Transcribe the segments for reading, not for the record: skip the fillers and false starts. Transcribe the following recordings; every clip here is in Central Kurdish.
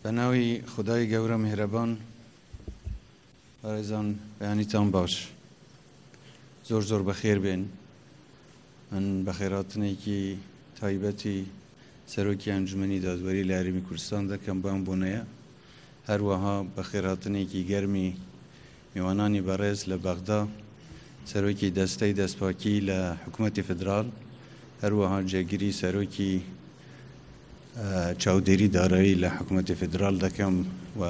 بناوی خدای گەورە مهرەبان بەڕێزان بەیانیتان باش زۆر زۆر بەخێر بێن. من بەخێرهاتنێکی تایبەتی سەرۆکی ئەنجومەنی دادوەری لە هەرێمی کوردستان دەکەم بۆ ئەم بۆنەیە، هەروەها بەخێرهاتنێکی گەرمی میوانانی بەڕێز لە بەغدا، سەرۆکی دەستەی دەستپاکی لە حکوومەتی فدرال، هەروەها جێگیری سەرۆکی چاودێری دارایی لە حکوومەتی فدرال دەکەم و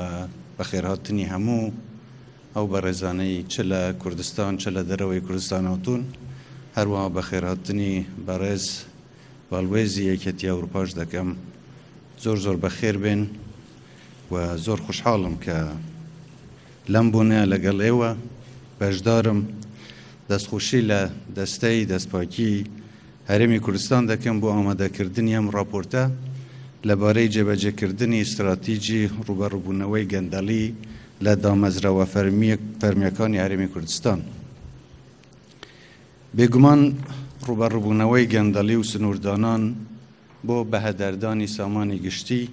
بەخێرهاتنی هەموو ئەو بەڕێزانەی چ لە کوردستان چ لە دەرەوەی کوردستان هاتوون، هەروەها بەخێرهاتنی بەڕێز باڵوێزی یەکێتی ئەوروپاش دەکەم. زۆر زۆر بەخێر بێن و زۆر خوشحاڵم کە لەم بوونەیە لەگەڵ ئێوە بەشدارم. دەستخۆشی لە دەستەی دەستپاکی هەرێمی کوردستان دەکەم بۆ ئامادەکردنی ئەم راپۆرتە لەبارەی جێبەجێکردنی استراتیجی ڕوبەڕووبوونەوەی گەندەڵی لە دامەزراوە فەرمیەکانی هەرێمی کوردستان. بێگومان ڕوبەڕووبوونەوەی گەندەڵی و سنووردانان بۆ بەهەدەردانی سامانی گشتی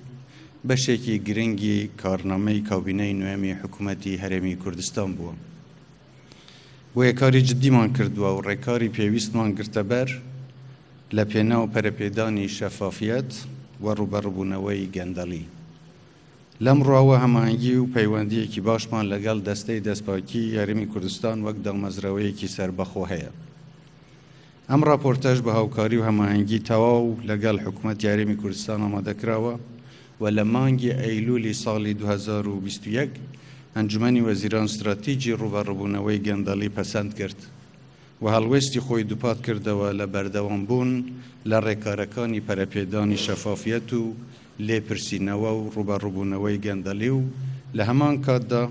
بەشێکی گرنگی کارنامەی کابینەی نوێمی حکوومەتی هەرێمی کوردستان بووە. بۆ یەکاری جدیمان کردووە و ڕێکاری پێویستمان گرتەبەر لە پێناو پەرەپێدانی شەفافیەت و ڕوبەڕووبوونەوەی گەندەڵی. لەم ڕواوە هەماهەنگی و پەیوەندیەکی باشمان لەگەڵ دەستەی دەستپاکی هەرێمی کوردستان وەک دامەزراوەیەکی سەربەخۆ هەیە. ئەم راپۆرتەش بە هاوکاری و هەماهەنگی تەواو لەگەڵ حکوومەتی هەرێمی کوردستان ئامادەکراوە و لە مانگی ئەیلولی ساڵی 2021 ئەنجومەنی وەزیران استراتیجی ڕوبەڕووبوونەوەی گەندەڵی پەسەند کرد و هەڵوێستی خۆی دووپات کردەوە لە بەردەوامبوون لە ڕێکارەکانی پەرەپێدانی شەفافیەت و لێپرسینەوە و ڕوبەڕووبوونەوەی گەندەڵی و لە هەمان کاتدا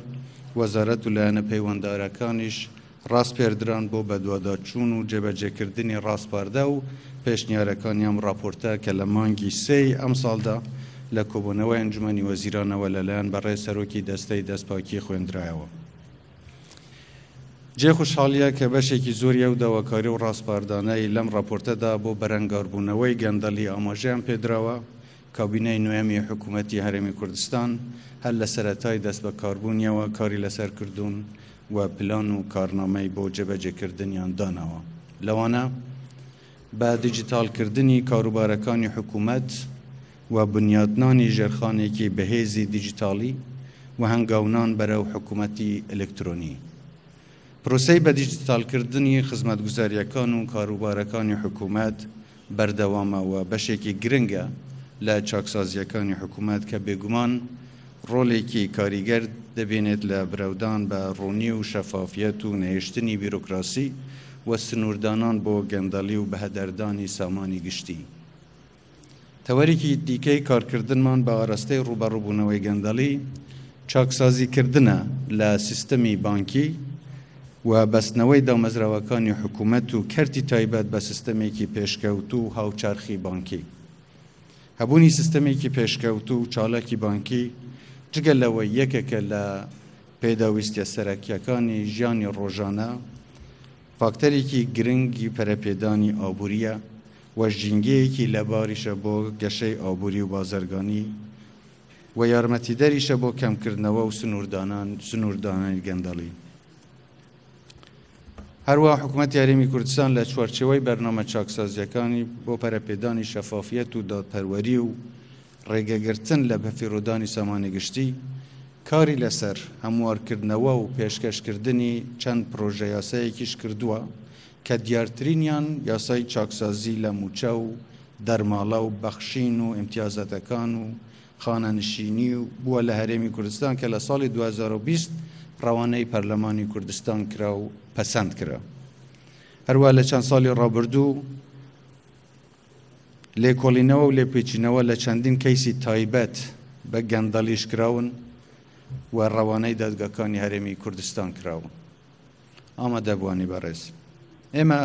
وەزارەت و لایەنە پەیوەنددارەکانیش ڕاست پێردران بۆ بەدواداچوون و جێبەجێکردنی ڕاستپاردە و پێشنیارەکانی ئەم راپۆرتە کە لە مانگی سێی ئەم ساڵدا لە کۆبوونەوەی ئەنجومەنی وەزیرانەوە لەلایەن بەڕێز سەرۆکی دەستەی دەستپاکی خوێندرایەوە. جێ خوشحاڵیە کە بەشێکی زۆری ئەو داواکاری و ڕاستپاردانەی لەم راپۆرتەدا بۆ بەرەنگاربوونەوەی گەندەڵی ئاماژەیان پێدراوە. کابینەی نوێمی حکوومەتی هەرێمی کوردستان هەر لە سەرەتای دەست بەکاربوونیەوە کاری لەسەر کردوون و پلان و کارنامەی بۆ جێبەجێکردنیان داناوە. لەوانە بە دیجیتالکردنی کاروبارەکانی حکوومەت و بنیادنانی ژێرخانێکی بەهێزی دیجیتالی و هەنگاونان بەرەو حکوومەتی ئەلکترۆنی. پرۆسەی بە دیجیتالکردنی خزمەتگوزاریەکان و کاروبارەکانی حکوومەت بەردەوامە و بەشێکی گرنگە لە چاکسازیەکانی حکوومەت کە بێگومان ڕۆڵێکی کاریگەر دەبێنێت لە برەودان بە ڕوونی و شەفافیەت و نەهێشتنی بیرۆکراسی و سنووردانان بۆ گەندەڵی و بەهەدەردانی سامانی گشتی. تەوەرێکی دیکەی کارکردنمان بە ئاراستەی ڕوبەڕووبوونەوەی گەندەڵی چاکسازیکردنە لە سیستەمی بانکی و بەستنەوەی دامەزراوەکانی حکوومەت و کەرتی تایبەت بە سیستەمێکی پێشکەوت و هاوچارخی بانکی. هەبوونی سیستەمێکی پێشکەوت و چالاکی بانکی جگە لەوە یەکێکە لە پێداویستە سەرەکیەکانی ژیانی ڕۆژانە، فاکتەرێکی گرنگی پەرەپێدانی ئابووریە و ژینگەیەکی لەباریشە بۆ گەشەی ئابووری و بازرگانی و یارمەتیدەریشە بۆ کەمکردنەوە و سنووردانانی گەندەڵی. هەروەها حکوومەتی هەرێمی کوردستان لە چوارچێوەی بەرنامە چاکسازیەکانی بۆ پەرەپێدانی شەفافیەت و دادپەروەری و ڕێگەگرتن لە بەفیڕۆدانی سامانی گشتی کاری لەسەر هەموارکردنەوە و پێشکەشکردنی چەند پرۆژە یاسایەکیش کردووە کە دیارترینیان یاسای چاکسازی لە موچە و دەرماڵە و بەخشین و ئیمتیازەتەکان و خانەنشینی و بووە لە هەرێمی کوردستان کە لە ساڵی 2020 ڕەوانەی پەرلەمانی کوردستان کرا و پەسەند کرا. هەروە لە چەند ساڵی ڕابردوو لێکۆڵینەوە و لێپێچینەوە لە چەندین کەیسی تایبەت بە گەندەڵیش کراون و ڕەوانەی دادگاکانی هەرێمی کوردستان کراون. ئامادەبوانی بەڕێز، ئێمە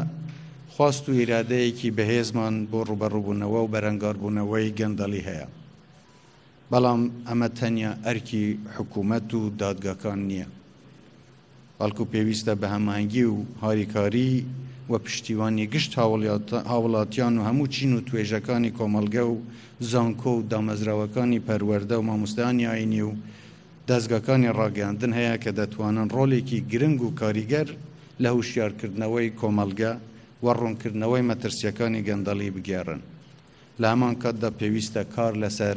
خواست و ئیرادەیەکی بەهێزمان بۆ ڕوبەڕووبوونەوە و بەرەنگاربوونەوەی گەندەڵی هەیە، بەڵام ئەمە تەنیا ئەرکی حکوومەت و دادگاکان نییە، بەڵکو پێویستە بە هەماهەنگی و هاریکاری و پشتیوانی گشت هاوڵاتیان و هەموو چین و توێژەکانی کۆمەڵگە و زانکۆ و دامەزراوەکانی پەروەردە و مامۆستایانی ئاینی و دەستگاکانی ڕاگەاندن هەیە کە دەتوانن ڕۆڵێکی گرنگ و کاریگەر لە هوشیارکردنەوەی کۆمەڵگە و ڕوونکردنەوەی مەترسیەکانی گەندەڵی بگێڕن. لە هەمان کاتدا پێویستە کار لەسەر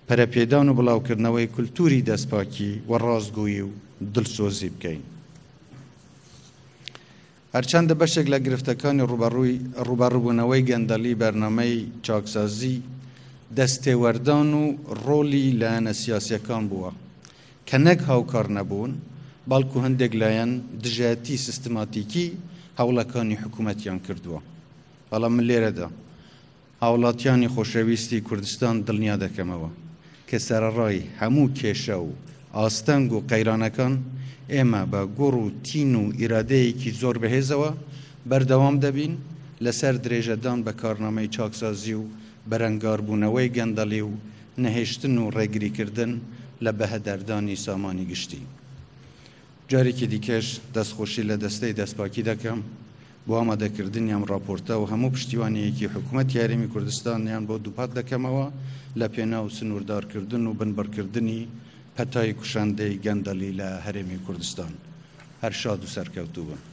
پەرەپێدان و بڵاوکردنەوەی کولتوری دەستپاکی و ڕاستگویی و دڵسۆزی بکەین. هەرچەندە بەشێک لە گرفتەکانی ڕوبەڕووبوونەوەی گەندەڵی بەرنامەی چاکسازی دەستێوەردان و ڕۆلی لایەنە سیاسیەکان بووە کە نەک هاوکار نەبوون، بەڵکو هەندێک لایەن دژایەتی سیستماتیکی هەوڵەکانی حکوومەتیان کردووە. بەڵام من لێرەدا هاوڵاتیانی خۆشەویستی کوردستان دڵنیا دەکەمەوە کە سەرەڕای هەموو کێشە و ئاستەنگ و قەیرانەکان ئێمە بە گوڕ و تین و ئیرادەیەکی زۆر بەهێزەوە بەردەوام دەبین لەسەر درێژەدان بە کارنامەی چاکسازی و بەرەنگاربوونەوەی گەندەڵی و نەهێشتن و ڕێگریکردن لە بەهەدەردانی سامانی گشتی. جارێکی دیکەش دەستخۆشی لە دەستەی دەستپاکی دەکەم بۆ ئامادەکردنی ئەم راپۆرتە و هەموو پشتیوانیەکی حکوومەتی هەرێمی کوردستانیان بۆ دووپات دەکەمەوە لە پێناو سنووردارکردن و بنبڕکردنی پەتای کوشاندەی گەندەڵی لە هەرێمی کوردستان. هەر شاد و سەرکەوتوو بن.